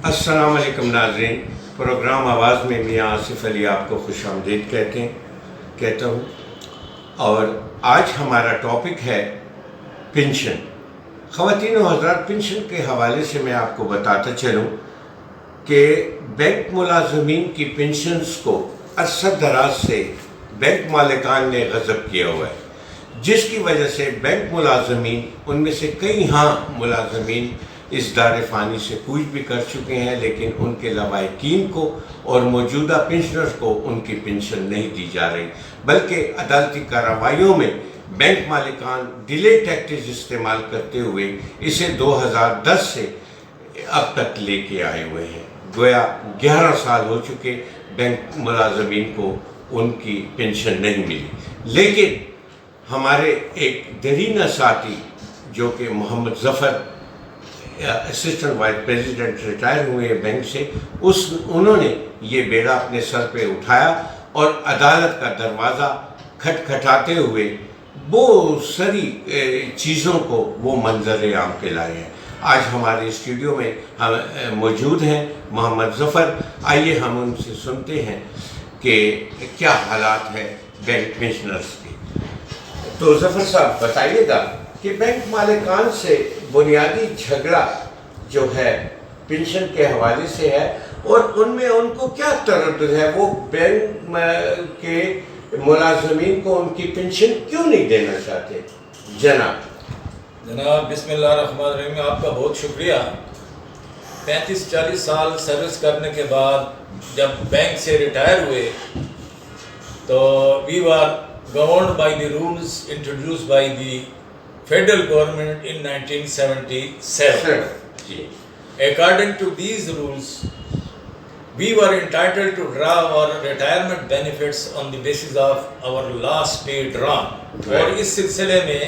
السلام علیکم ناظرین، پروگرام آواز میں میاں آصف علی آپ کو خوش آمدید کہتا ہوں، اور آج ہمارا ٹاپک ہے پنشن۔ خواتین و حضرات، پنشن کے حوالے سے میں آپ کو بتاتا چلوں کہ بینک ملازمین کی پنشنز کو عرصہ دراز سے بینک مالکان نے غصب کیا ہوا ہے، جس کی وجہ سے بینک ملازمین، ان میں سے کئی ملازمین اس دار فانی سے کوچ بھی کر چکے ہیں، لیکن ان کے لواحقین کو اور موجودہ پنشنرز کو ان کی پنشن نہیں دی جا رہی، بلکہ عدالتی کارروائیوں میں بینک مالکان ڈیلے ٹیکٹکس استعمال کرتے ہوئے اسے 2010 سے اب تک لے کے آئے ہوئے ہیں۔ گویا 11 سال ہو چکے بینک ملازمین کو ان کی پنشن نہیں ملی، لیکن ہمارے ایک درینہ ساتھی جو کہ محمد ظفر اسسٹنٹ وائس پریزیڈنٹ ریٹائر ہوئے ہیں بینک سے، انہوں نے یہ بیڑا اپنے سر پہ اٹھایا اور عدالت کا دروازہ کھٹکھٹاتے ہوئے بہت ساری چیزوں کو وہ منظر عام پہ لائے ہیں۔ آج ہمارے اسٹوڈیو میں موجود ہیں محمد ظفر، آئیے ہم ان سے سنتے ہیں کہ کیا حالات ہیں بینک پنشنرز کے۔ تو ظفر صاحب بتائیے گا کہ بینک مالکان سے بنیادی جھگڑا جو ہے پنشن کے حوالے سے ہے، اور ان میں ان کو کیا تردد ہے، وہ بینک کے ملازمین کو ان کی پنشن کیوں نہیں دینا چاہتے؟ جناب بسم اللہ الرحمن الرحیم، آپ کا بہت شکریہ۔ 35-40 سال سروس کرنے کے بعد جب بینک سے ریٹائر ہوئے تو we are governed by the rules introduced by the Federal government in 1977. According to these rules, we were entitled to draw our retirement benefits on the basis of our last pay drawn. اور اس سلسلے میں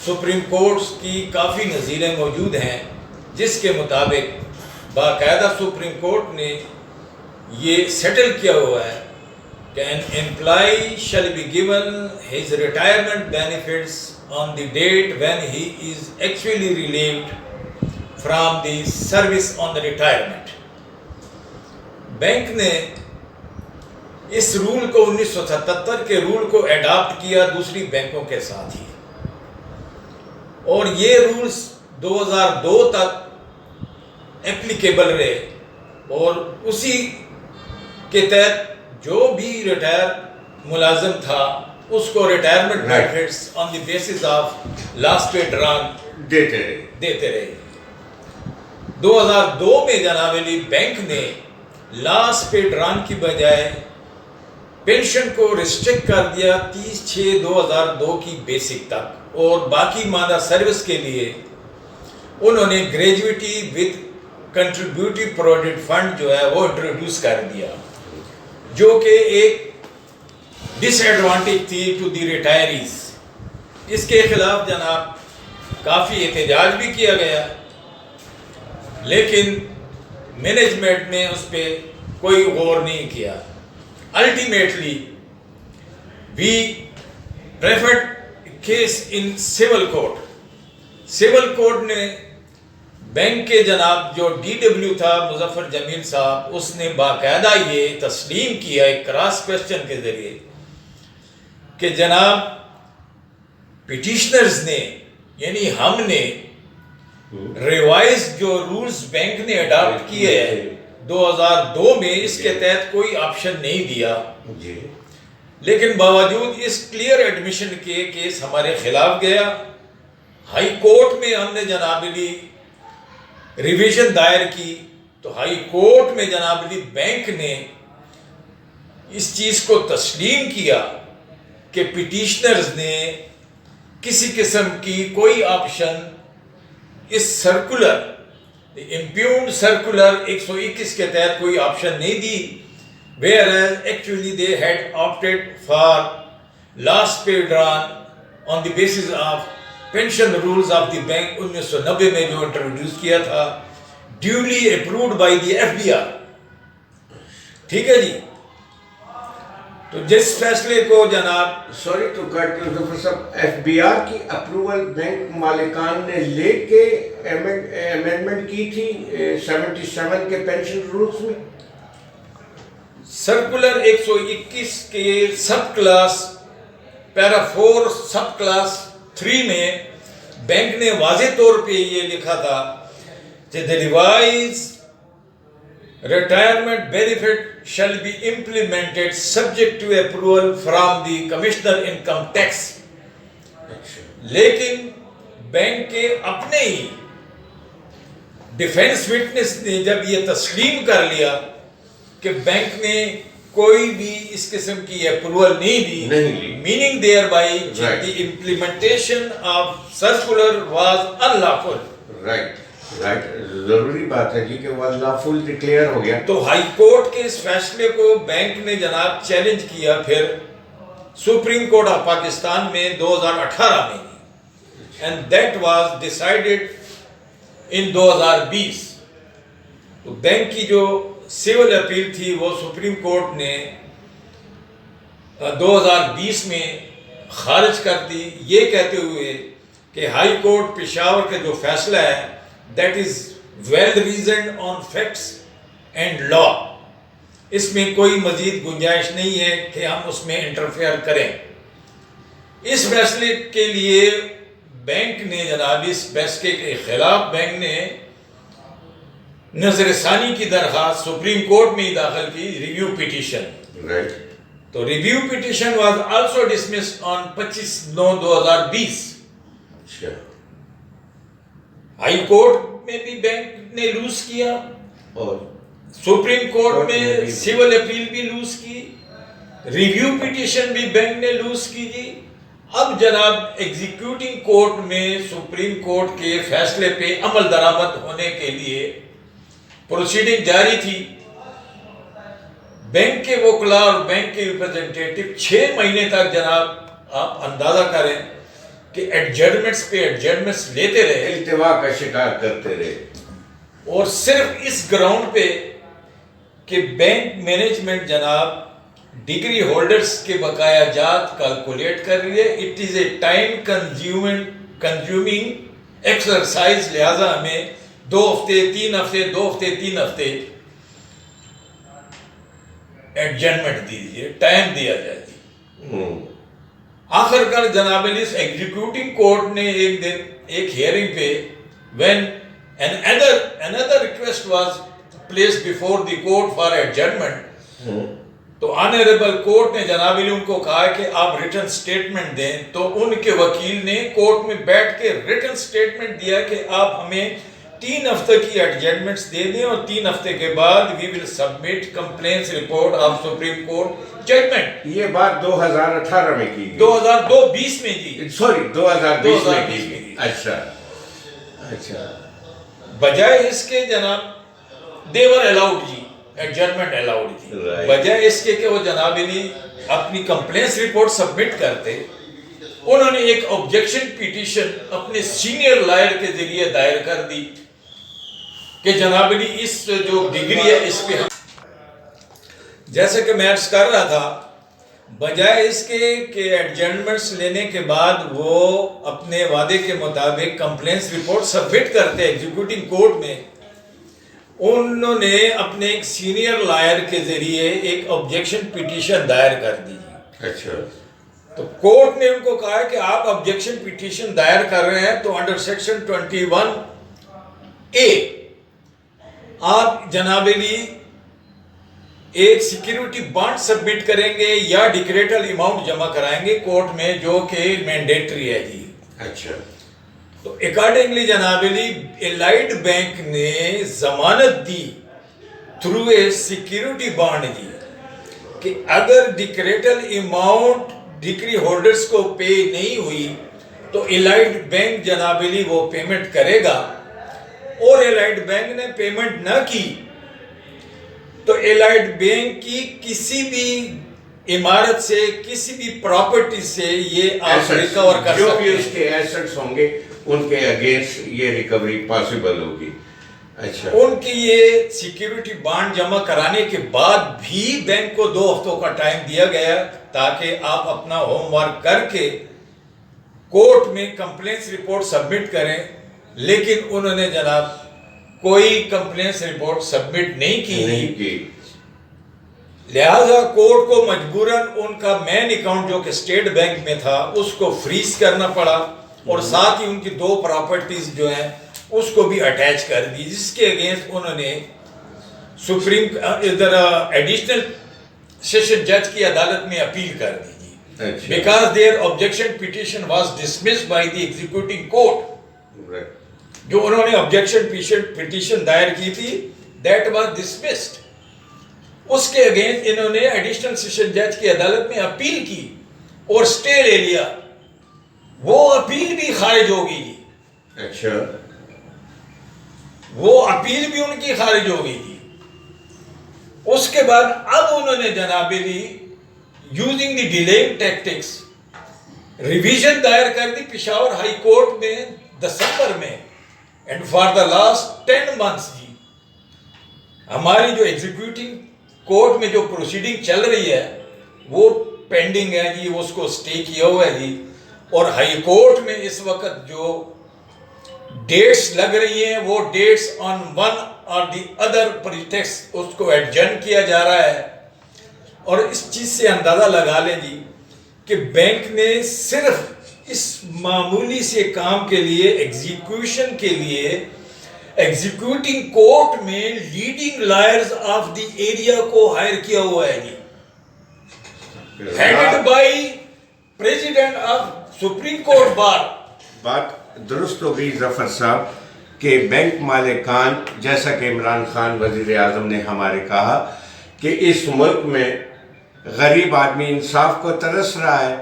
supreme courts کی کافی نظیریں موجود ہیں، جس کے مطابق باقاعدہ سپریم کورٹ نے یہ سیٹل کیا ہوا ہے کہ an employee shall be given his retirement benefits on the date when he is actually relieved from the service on the retirement. Bank نے اس رول کو 1977 کے رول کو ایڈاپٹ کیا دوسری بینکوں کے ساتھ ہی، اور یہ رولز 2002 تک اپلیکیبل رہے، اور اسی کے تحت جو بھی ریٹائر ملازم تھا اس کو retirement benefits on the basis of last پے ڈران دیتے رہے۔ 2002 میں جناب علی بینک نے لاسٹ پے ڈران کی بجائے پینشن کو ریسٹرکٹ کر دیا 30/6/2002 کی بیسک تک، اور باقی ماندہ سروس کے لیے انہوں نے گریجویٹی وتھ کنٹریبیوٹی پروویڈنٹ فنڈ جو ہے وہ انٹروڈیوس کر دیا، جو کہ ایک ڈس ایڈوانٹیج تھی ٹو دی ریٹائریز۔ اس کے خلاف جناب کافی احتجاج بھی کیا گیا، لیکن مینجمنٹ نے اس پہ کوئی غور نہیں کیا۔ Ultimately we preferred case in civil court. Civil court نے بینک کے جناب جو ڈی ڈبلیو تھا مظفر جمیل صاحب، اس نے باقاعدہ یہ تسلیم کیا ایک کراس کویسچن کے ذریعے کہ جناب پٹیشنرز نے، یعنی ہم نے ریوائز جو رولز بینک نے اڈاپٹ کیے ہیں 2002 میں، اس کے تحت کوئی آپشن نہیں دیا، لیکن باوجود اس کلیئر ایڈمیشن کے کیس ہمارے خلاف گیا۔ ہائی کورٹ میں ہم نے جناب علی ریویژن دائر کی، تو ہائی کورٹ میں جناب علی بینک نے اس چیز کو تسلیم کیا کہ پٹیشنرز نے کسی قسم کی کوئی آپشن اس سرکولر امپیونڈ سرکولر 121 کے تحت کوئی آپشن نہیں دی، whereas actually they had opted for last pay drawn on the basis of pension rules of the bank 1990 میں جو انٹروڈیوس کیا تھا، duly approved by the FBR۔ ٹھیک ہے جی، تو جس فیصلے کو جناب سوری ٹو کٹ یو ظفر صاحب، ایف بی آر کی اپروول بینک مالکان نے لے کے امینڈمنٹ کی تھی 77 کے پینشن رولز میں. سرکولر 121 کے سب کلاس پیرا 4 سب کلاس 3 میں بینک نے واضح طور پہ یہ لکھا تھا کہ the revised retirement benefit shall be implemented subject to approval from the Commissioner Income Tax. لیکن بینک کے اپنے ہی ڈیفینس وٹنس نے جب یہ تسلیم کر لیا کہ بینک نے کوئی بھی اس قسم کی اپروول نہیں دی، meaning thereby the implementation of circular was unlawful. Right, ضروری بات ہے جی کہ وہ لافل ڈکلیئر ہو گیا. تو ہائی کورٹ کے اس فیصلے کو بینک نے جناب چیلنج کیا پھر سپریم کورٹ آف پاکستان میں 2018 میں، اینڈ دیٹ واز ڈیسائیڈڈ ان 2020. تو بینک کی جو سول اپیل تھی وہ سپریم کورٹ نے 2020 میں خارج کر دی، یہ کہتے ہوئے کہ ہائی کورٹ پشاور کا جو فیصلہ ہے that is well reasoned on facts and law. اس میں کوئی مزید گنجائش نہیں ہے کہ ہم اس میں انٹرفیئر کریں. اس فیصلے کے لیے بینک نے جناب اس فیصلے کے خلاف بینک نے نظر ثانی کی درخواست سپریم کورٹ میں ہی داخل کی، ریویو پیٹیشن. تو review petition was also dismissed on 25/9/2020. High court میں بھی بینک نے لوز کیا اور سپریم کورٹ میں سول اپیل بھی لوز کی، ریویو پیٹیشن بھی بینک نے لوز کی جی. اب جناب ایگزیکیوٹنگ کورٹ میں سپریم کورٹ کے فیصلے پہ عمل درآمد ہونے کے لیے پروسیڈنگ جاری تھی. بینک کے وکلاء اور بینک کے ریپرزنٹیٹو 6 مہینے تک جناب آپ اندازہ کریں کہ ایڈجسٹمنٹس پہ ایڈجسٹمنٹس لیتے رہے، التوا کا شکار کرتے رہے، اور صرف اس گراؤنڈ پہ کہ بینک مینجمنٹ جناب ڈگری ہولڈرز کے بقایا جات کیلکولیٹ کر لیے. It is a time consuming exercise, لہٰذا ہمیں 2 ہفتے 3 ہفتے 2 ہفتے 3 ہفتے ایڈجسٹمنٹ دیجیے، ٹائم دیا جائے. آخر کار جناب اس ایگزیکیوٹنگ کورٹ نے ایک دن ایک ہیئرنگ پہ when another request was placed before the court for adjournment، تو آنریبل کورٹ نے جناب ان کو کہا کہ آپ ریٹن سٹیٹمنٹ دیں. تو ان کے وکیل نے کورٹ میں بیٹھ کے ریٹن سٹیٹمنٹ دیا کہ آپ ہمیں 3 ہفتے کی ایڈجسٹمنٹس دے دیں، اور 3 ہفتے کے بعد we will submit compliance report of supreme court judgment. یہ بات 2018 میں کی، 2020 میں جی، سوری 2020 میں کی. اچھا، بجائے اس کے جناب دیور الاؤڈ جی، ایڈجسٹمنٹ الاؤڈ جی، بجائے اس کے کہ وہ جناب اپنی کمپلینس رپورٹ سبمٹ کرتے، انہوں نے ایک آبجیکشن پیٹیشن اپنے سینئر لائر کے ذریعے دائر کر دی کہ جناب اس جو ڈگری ہے اس پہ، جیسے کہ میں عرض کر رہا تھا، بجائے اس کے کہ ایڈجسٹمنٹس لینے کے بعد وہ اپنے وعدے کے مطابق کمپلینس رپورٹ سبمٹ کرتے ایگزیکیوٹنگ کورٹ میں، انہوں نے اپنے ایک سینئر لائر کے ذریعے ایک آبجیکشن پیٹیشن دائر کر دی. اچھا، تو کورٹ نے ان کو کہا کہ آپ آبجیکشن پیٹیشن دائر کر رہے ہیں تو انڈر سیکشن 21A آپ جناب ایک سیکیورٹی بانڈ سبمٹ کریں گے یا ڈکریٹل اماؤنٹ جمع کرائیں گے کورٹ میں، جو کہ مینڈیٹری ہے جی. اچھا، تو اکارڈنگلی جناب الائڈ بینک نے ضمانت دی تھرو اے سیکیورٹی بانڈ جی کہ اگر ڈکریٹل اماؤنٹ ڈگری ہولڈرز کو پے نہیں ہوئی تو الائڈ بینک جناب وہ پیمنٹ کرے گا، اور الائڈ بینک نے پیمنٹ نہ کی تو الائڈ بینک کی کسی بھی عمارت سے، کسی بھی پراپرٹی سے یہ آپ ریکور کر سکتے ہیں. جو بھی اس کے ایسٹس ہوں گے ان کے اگینسٹ یہ ریکوری پاسبل ہوگی. اچھا ان کی یہ سیکیورٹی بانڈ جمع کرانے کے بعد بھی بینک کو 2 ہفتوں کا ٹائم دیا گیا تاکہ آپ اپنا ہوم ورک کر کے کورٹ میں کمپلینس رپورٹ سبمٹ کریں، لیکن انہوں نے جناب کوئی کمپلینس رپورٹ سبمٹ نہیں کی، لہذا کورٹ کو مجبوراً ان کا مین اکاؤنٹ جو کہ اسٹیٹ بینک میں تھا اس کو فریز کرنا پڑا، اور ساتھ ہی ان کی 2 پراپرٹیز جو ہیں اس کو بھی اٹیچ کر دی، جس کے اگینسٹ انہوں نے ایڈیشنل سیشن جج کی عدالت میں اپیل کر دی جی، because their objection petition was dismissed by the executing court, جو انہوں نے آبجیکشن پیٹیشن دائر کی تھی دیٹ واز ڈسمسڈ، اس کے اگینسٹ انہوں نے ایڈیشنل سیشن جج کی عدالت میں اپیل کی اور سٹے لے لیا، وہ اپیل بھی خارج ہوگی جی، اچھا وہ اپیل بھی ان کی خارج ہو گئی تھی۔ اس کے بعد اب انہوں نے جناب Ali using the dealing tactics revision دائر کر دی پشاور ہائی کورٹ میں دسمبر میں، and for the last 10 months جی ہماری جو ایگزیکیوٹنگ کورٹ میں جو پروسیڈنگ چل رہی ہے وہ پینڈنگ ہے جی، اس کو سٹے کیا ہوا ہے جی، اور ہائی کورٹ میں اس وقت جو ڈیٹس لگ رہی ہیں وہ ڈیٹس آن ون اور دی ادر پریٹیکسٹ اس کو ایڈجن کیا جا رہا ہے، اور اس چیز سے اندازہ لگا لیں جی کہ بینک نے صرف اس معمولی سے کام کے لیے ایگزیکیوشن کے لیے ایگزیکیوٹنگ کورٹ میں leading lawyers of the area کو ہائر کیا ہوا ہے جی، headed by president of supreme court bar. بات درست ہو گئی ظفر صاحب کہ بینک مالکان، جیسا کہ عمران خان وزیر اعظم نے ہمارے کہا کہ اس ملک میں غریب آدمی انصاف کو ترس رہا ہے،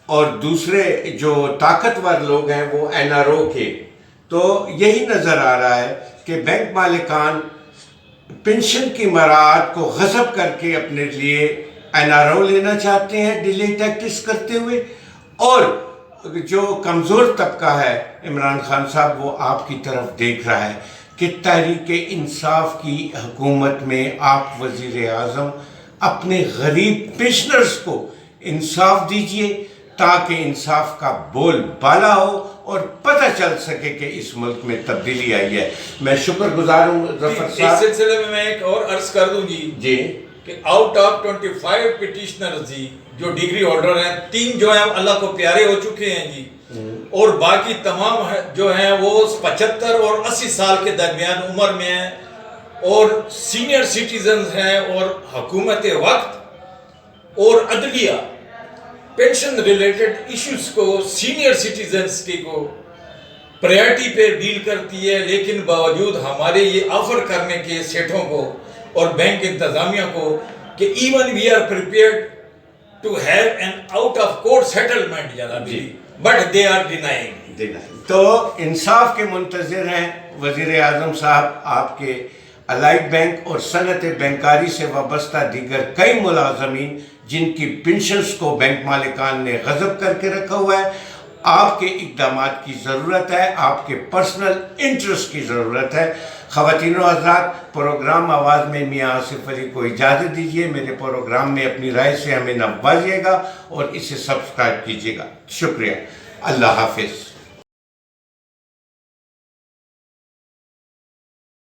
اور دوسرے جو طاقتور لوگ ہیں وہ NRO کے، تو یہی نظر آ رہا ہے کہ بینک مالکان پنشن کی مراعات کو غصب کر کے اپنے لیے NRO لینا چاہتے ہیں ڈیلے ٹیکٹس کرتے ہوئے، اور جو کمزور طبقہ ہے عمران خان صاحب وہ آپ کی طرف دیکھ رہا ہے کہ تحریک انصاف کی حکومت میں آپ وزیر اعظم اپنے غریب پنشنرز کو انصاف دیجئے تاکہ انصاف کا بول بالا ہو اور پتہ چل سکے کہ اس ملک میں تبدیلی آئی ہے۔ میں شکر گزار ہوں ظفر صاحب۔ اس سلسلے میں ایک اور عرض کر دوں جی کہ آؤٹ آف 25 پٹیشنرز جی جو ڈگری ہولڈر ہیں، 3 جو ہیں اللہ کو پیارے ہو چکے ہیں جی، اور باقی تمام جو ہیں وہ 75 اور 80 سال کے درمیان عمر میں ہیں، اور سینئر سٹیزنز ہیں، اور حکومت وقت اور عدلیہ پینشن ریلیٹڈ ایشوز کو سینئر سٹیزنز کی کو پریارٹی پہ ڈیل کرتی ہے، لیکن باوجود ہمارے یہ آفر کرنے کے سیٹوں کو اور بینک انتظامیہ کو کہ even we are prepared to have an out of court settlement جناب جی، بٹ دے آر ڈینائنگ۔ تو انصاف کے منتظر ہیں وزیر اعظم صاحب، آپ کے الائٹ بینک اور صنعت بینکاری سے وابستہ دیگر کئی ملازمین جن کی پنشنز کو بینک مالکان نے غصب کر کے رکھا ہوا ہے، آپ کے اقدامات کی ضرورت ہے، آپ کے پرسنل انٹرسٹ کی ضرورت ہے۔ خواتین و حضرات، پروگرام آواز میں میاں آصف علی کو اجازت دیجیے، میرے پروگرام میں اپنی رائے سے ہمیں نوازیے گا اور اسے سبسکرائب کیجیے گا۔ شکریہ، اللہ حافظ۔